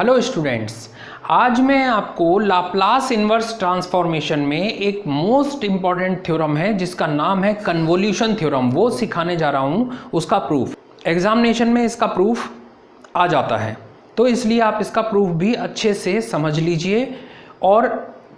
Hello students, आज मैं आपको लाप्लास इनवर्स ट्रांसफॉर्मेशन में एक मोस्ट इम्पॉर्टेंट थ्योरम है जिसका नाम है कन्वोल्यूशन थ्योरम, वो सिखाने जा रहा हूँ। उसका प्रूफ एग्जामिनेशन में इसका प्रूफ आ जाता है, तो इसलिए आप इसका प्रूफ भी अच्छे से समझ लीजिए। और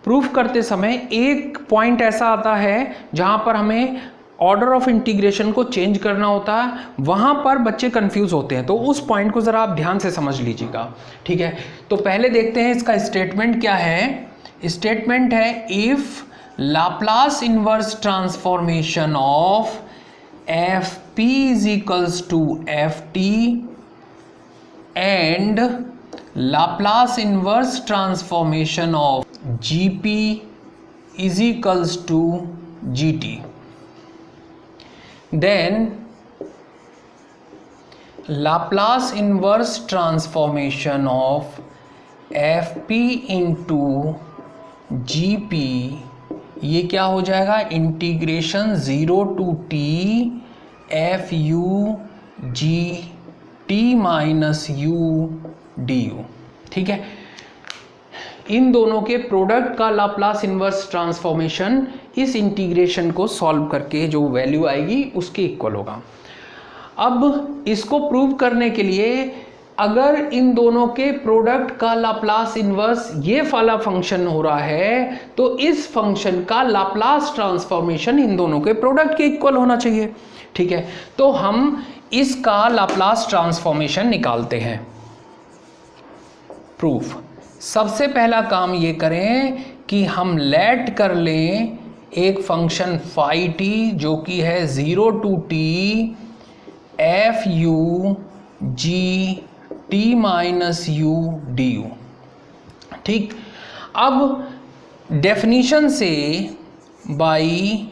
प्रूफ करते समय एक पॉइंट ऐसा आता है जहाँ पर हमें ऑर्डर ऑफ इंटीग्रेशन को चेंज करना होता है, वहाँ पर बच्चे कंफ्यूज होते हैं, तो उस पॉइंट को ज़रा आप ध्यान से समझ लीजिएगा। ठीक है, तो पहले देखते हैं इसका स्टेटमेंट क्या है। स्टेटमेंट है if Laplace inverse transformation of F P is equals to F T and Laplace inverse transformation of G P is equals to G T, then Laplace inverse transformation of fp into gp ये क्या हो जाएगा, integration 0 to t f u g t minus u du। ठीक है, इन दोनों के product का Laplace inverse transformation इस इंटीग्रेशन को सॉल्व करके जो वैल्यू आएगी उसके इक्वल होगा। अब इसको प्रूव करने के लिए अगर इन दोनों के प्रोडक्ट का लाप्लास इनवर्स ये वाला फंक्शन हो रहा है तो इस फंक्शन का लाप्लास ट्रांसफॉर्मेशन इन दोनों के प्रोडक्ट के इक्वल होना चाहिए। ठीक है, तो हम इसका लाप्लास ट्रांसफॉर्मेशन निकालते हैं। प्रूफ, सबसे पहला काम ये करें कि हम लेट कर लें एक फंक्शन फाई टी जो कि है 0 to t F U G T minus U D U. ठीक, अब डेफिनीशन से by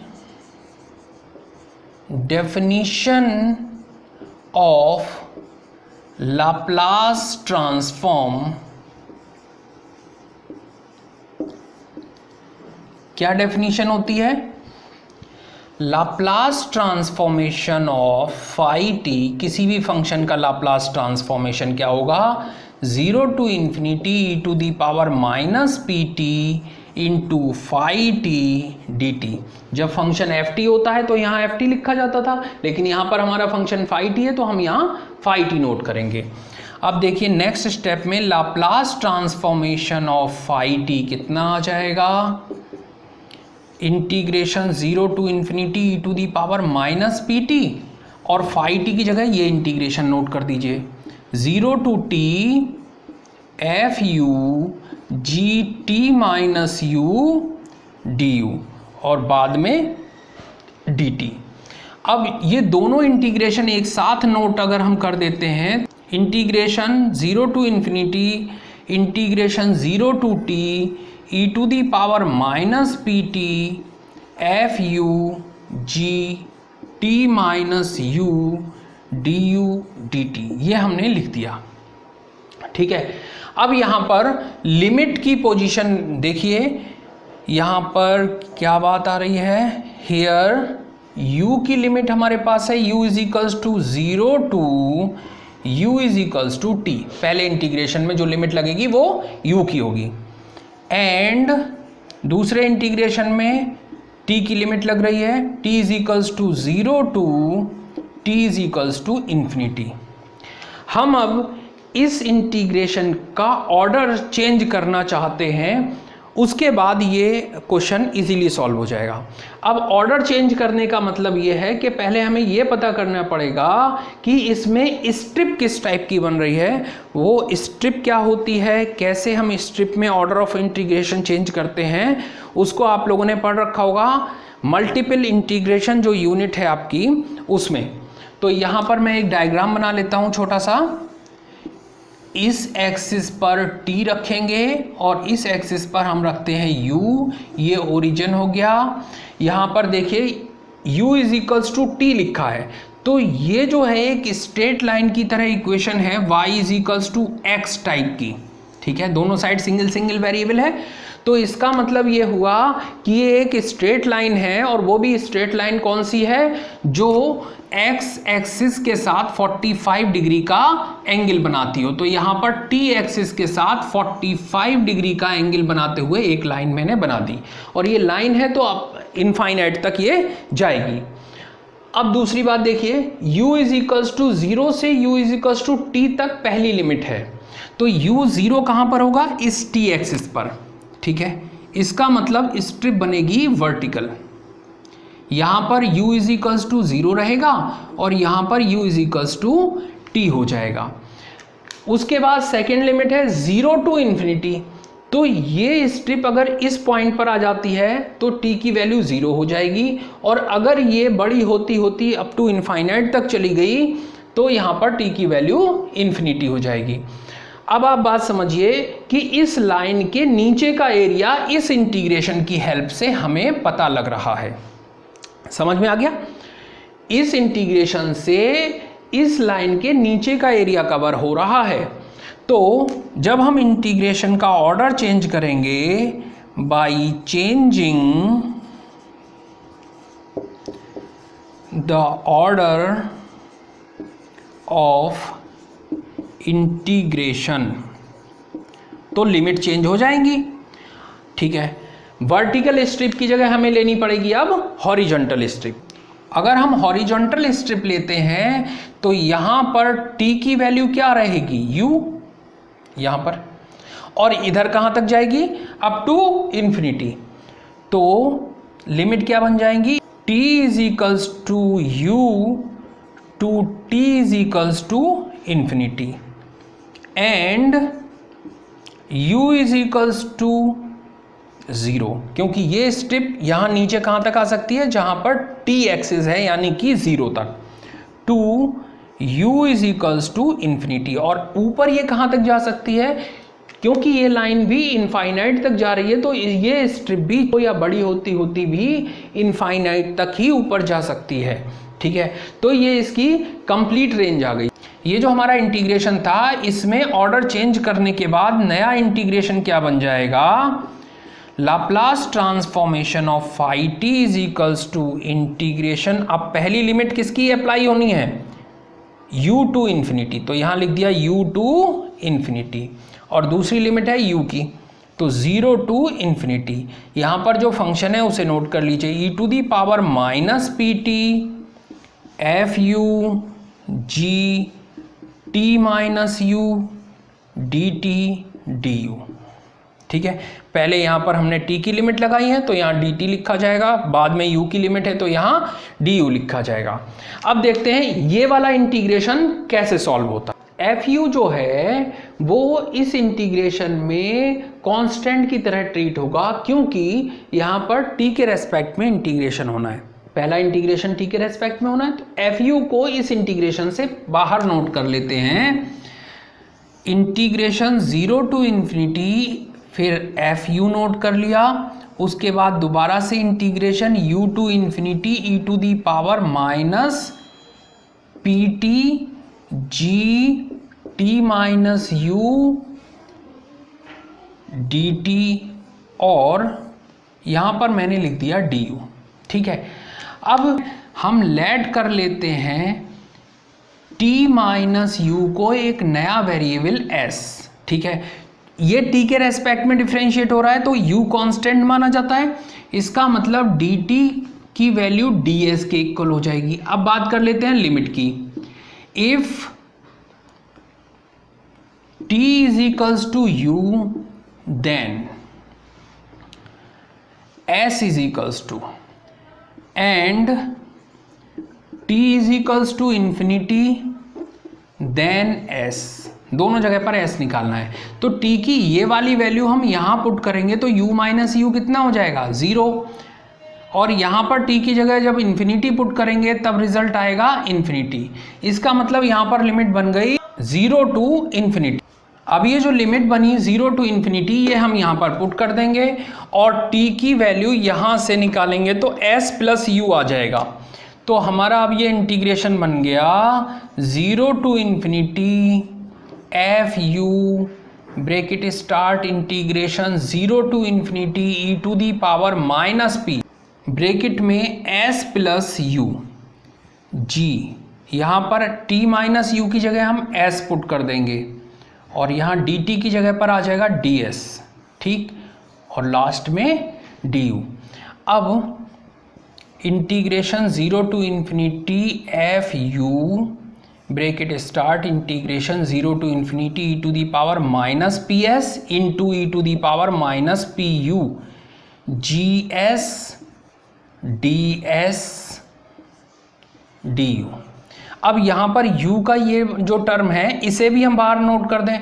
definition of Laplace transform, क्या डेफिनेशन होती है, Laplace transformation of phi T, किसी भी फंक्शन का लाप्लास ट्रांसफॉर्मेशन क्या होगा, 0 to infinity E to the power minus P T into phi T D T. जब फंक्शन एफ टी होता है तो यहाँ एफ टी लिखा जाता था, लेकिन यहाँ पर हमारा फंक्शन फाई टी है तो हम यहाँ फाई टी नोट करेंगे। अब देखिए नेक्स्ट स्टेप में Laplace transformation of phi T कितना आ जाएगा, integration 0 to infinity E to the power minus P T, और फाई टी की जगह ये इंटीग्रेशन नोट कर दीजिए 0 to t F U G T minus U D you और बाद में डी टी। अब ये दोनों इंटीग्रेशन एक साथ नोट अगर हम कर देते हैं, integration 0 to infinity integration 0 to t E to the power minus P T F U G T minus U D U D T, ये हमने लिख दिया। ठीक है, अब यहाँ पर लिमिट की पोजीशन देखिए, यहाँ पर क्या बात आ रही है, हियर u की लिमिट हमारे पास है u is equals to 0 to u is equals to t। पहले इंटीग्रेशन में जो लिमिट लगेगी वो u की होगी, एंड दूसरे इंटीग्रेशन में t की लिमिट लग रही है t is equals to 0 to t is equals to infinity. हम अब इस इंटीग्रेशन का ऑर्डर चेंज करना चाहते हैं, उसके बाद ये क्वेश्चन इजीली सॉल्व हो जाएगा। अब ऑर्डर चेंज करने का मतलब ये है कि पहले हमें ये पता करना पड़ेगा कि इसमें स्ट्रिप किस टाइप की बन रही है, वो स्ट्रिप क्या होती है, कैसे हम स्ट्रिप में ऑर्डर ऑफ इंटीग्रेशन चेंज करते हैं, उसको आप लोगों ने पढ़ रखा होगा मल्टीपल इंटीग्रेशन जो यूनिट है आपकी उसमें। तो यहाँ पर मैं एक डायग्राम बना लेता हूँ छोटा सा। इस एक्सिस पर t रखेंगे और इस एक्सिस पर हम रखते हैं u, ये ओरिजिन हो गया। यहाँ पर देखिए u is equals to T लिखा है, तो ये जो है एक स्ट्रेट लाइन की तरह इक्वेशन है y is equals to X type की। ठीक है, दोनों साइड सिंगल सिंगल वेरिएबल है, तो इसका मतलब ये हुआ कि ये एक स्ट्रेट लाइन है, और वो भी स्ट्रेट लाइन कौन सी है, जो एक्स एक्सिस के साथ 45 डिग्री का एंगल बनाती हो। तो यहाँ पर टी एक्सिस के साथ 45 डिग्री का एंगल बनाते हुए एक लाइन मैंने बना दी, और ये लाइन है तो अब इनफाइनाइट तक ये जाएगी। अब दूसरी बात देखिए, u इज इक्वल्स टू 0 से u is equals to T तक पहली लिमिट है, तो u 0 कहाँ पर होगा, इस t एक्सिस पर, ठीक है। इसका मतलब स्ट्रिप बनेगी वर्टिकल, यहाँ पर u इज इक्वल्स टू 0 रहेगा और यहाँ पर u is equals to T हो जाएगा। उसके बाद सेकेंड लिमिट है 0 टू इन्फिनिटी, तो ये स्ट्रिप अगर इस पॉइंट पर आ जाती है तो t की वैल्यू 0 हो जाएगी, और अगर ये बड़ी होती होती अप टू इनफाइनाइट तक चली गई तो यहाँ पर t की वैल्यू इन्फिनिटी हो जाएगी। अब आप बात समझिए कि इस लाइन के नीचे का एरिया इस इंटीग्रेशन की हेल्प से हमें पता लग रहा है। समझ में आ गया? इस इंटीग्रेशन से इस लाइन के नीचे का एरिया कवर हो रहा है। तो जब हम इंटीग्रेशन का ऑर्डर चेंज करेंगे by changing the order of integration, तो लिमिट चेंज हो जाएंगी, ठीक है। वर्टिकल स्ट्रिप की जगह हमें लेनी पड़ेगी अब हॉरिजॉन्टल स्ट्रिप। अगर हम हॉरिजॉन्टल स्ट्रिप लेते हैं तो यहां पर t की वैल्यू क्या रहेगी, u यहां पर, और इधर कहां तक जाएगी, अप टू इन्फिनिटी। तो लिमिट क्या बन जाएंगी, t is equals to u to t is equals to infinity, and u is equals to 0, क्योंकि ये स्ट्रिप यहां नीचे कहां तक आ सकती है, जहां पर t एक्सिस है यानी कि 0 तक, to u is equals to infinity, और ऊपर ये कहां तक जा सकती है, क्योंकि ये लाइन भी इनफाइनाइट तक जा रही है, तो ये स्ट्रिप भी तो या बड़ी होती होती भी इनफाइनाइट तक ही ऊपर जा सकती है, ठीक है। तो ये इसकी कंप्लीट रेंज आ गई। ये जो हमारा इंटीग्रेशन था, इसमें ऑर्डर चेंज करने के बाद नया इंटीग्रेशन क्या बन जाएगा, Laplace transformation of phi T is equals to integration. अब पहली लिमिट किसकी अप्लाई होनी है, u टू इन्फिनिटी, तो यहां लिख दिया u टू इन्फिनिटी, और दूसरी लिमिट है u की, तो 0 टू इन्फिनिटी। यहां पर जो फंक्शन है उसे नोट कर लीजिए, e to the power minus P T F U G T minus U D T D U, ठीक है। पहले यहाँ पर हमने t की लिमिट लगाई है तो यहाँ dt लिखा जाएगा, बाद में u की लिमिट है तो यहाँ du लिखा जाएगा। अब देखते हैं ये वाला इंटीग्रेशन कैसे सॉल्व होता है। fu जो है वो इस इंटीग्रेशन में कांस्टेंट की तरह ट्रीट होगा, क्योंकि यहाँ पर t के रेस्पेक्ट में इंटीग्रेशन होना है, पहला इंटीग्रेशन t के रेस्पेक्ट में होना है। तो fu को इस इंटीग्रेशन से बाहर नोट कर लेते हैं, इंटीग्रेशन 0 टू इन्फिनिटी, फिर fu नोट कर लिया, उसके बाद दोबारा से integration u to infinity e to the power minus P T G T minus U D T, और यहाँ पर मैंने लिख दिया du, ठीक है। अब हम लेट कर लेते हैं t माइनस यू को एक नया वेरिएबल s, ठीक है। ये t के रेस्पेक्ट में डिफरेंशिएट हो रहा है तो u कांस्टेंट माना जाता है, इसका मतलब dt की वैल्यू ds के इक्वल हो जाएगी। अब बात कर लेते हैं लिमिट की, if t is equals to u then s is equals to, and t is equals to infinity then s, दोनों जगह पर s निकालना है। तो t की ये वाली वैल्यू हम यहाँ पुट करेंगे तो u माइनस यू कितना हो जाएगा, 0, और यहाँ पर t की जगह जब इन्फिनिटी पुट करेंगे तब रिजल्ट आएगा इन्फिनिटी। इसका मतलब यहाँ पर लिमिट बन गई 0 टू इन्फिनिटी। अब ये जो लिमिट बनी 0 टू इन्फिनिटी, ये हम यहाँ पर पुट कर देंगे और t की वैल्यू यहाँ से निकालेंगे तो s प्लस यू आ जाएगा। तो हमारा अब ये इंटीग्रेशन बन गया 0 to infinity F U bracket start integration 0 to infinity E to the power minus P, bracket में s प्लस यू जी, यहाँ पर t माइनस यू की जगह हम s पुट कर देंगे और यहाँ dt की जगह पर आ जाएगा ds, ठीक, और लास्ट में du। अब integration 0 to infinity F U bracket start integration 0 to infinity E to the power minus P S into e to the power minus P U G S D S D U. अब यहाँ पर u का ये जो term है इसे भी हम बाहर नोट कर दें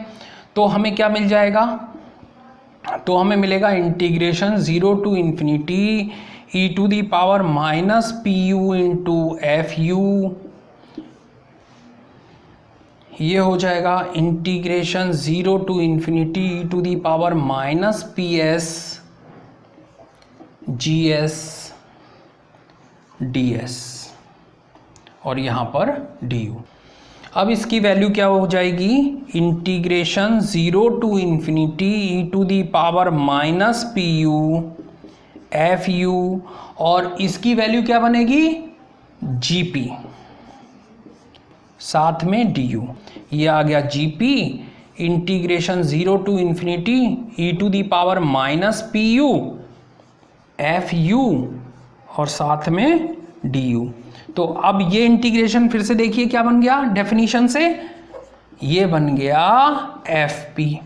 तो हमें क्या मिल जाएगा, तो हमें मिलेगा integration 0 to infinity E to the power minus P U into F U, ये हो जाएगा integration 0 to infinity E to the power minus P S G S D S और यहाँ पर डी यू। अब इसकी वैल्यू क्या हो जाएगी, integration 0 to infinity E to the power minus P U F U और इसकी वैल्यू क्या बनेगी जी पी, साथ में डी यू, ये आ गया G P integration 0 to infinity E to the power minus P U F U और साथ में डी यू। तो अब ये इंटीग्रेशन फिर से देखिए क्या बन गया डेफिनेशन से, ये बन गया एफ पी,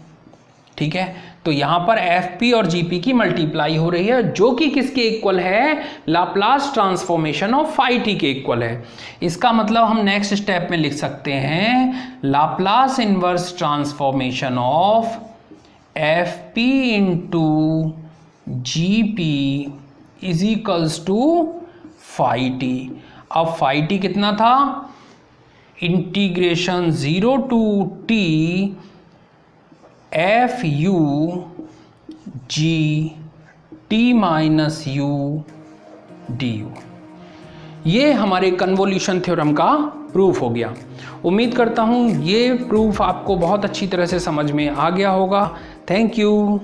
ठीक है। तो यहाँ पर एफ पी और जी पी की मल्टीप्लाई हो रही है जो कि किसके इक्वल है, Laplace transformation of phi T के इक्वल है। इसका मतलब हम नेक्स्ट स्टेप में लिख सकते हैं Laplace inverse transformation of F P into G P is equals to phi T. अब फाई टी कितना था, integration 0 to T F U G T minus U D U. ये हमारे कन्वोल्यूशन थ्योरम का प्रूफ हो गया। उम्मीद करता हूँ ये प्रूफ आपको बहुत अच्छी तरह से समझ में आ गया होगा। Thank you.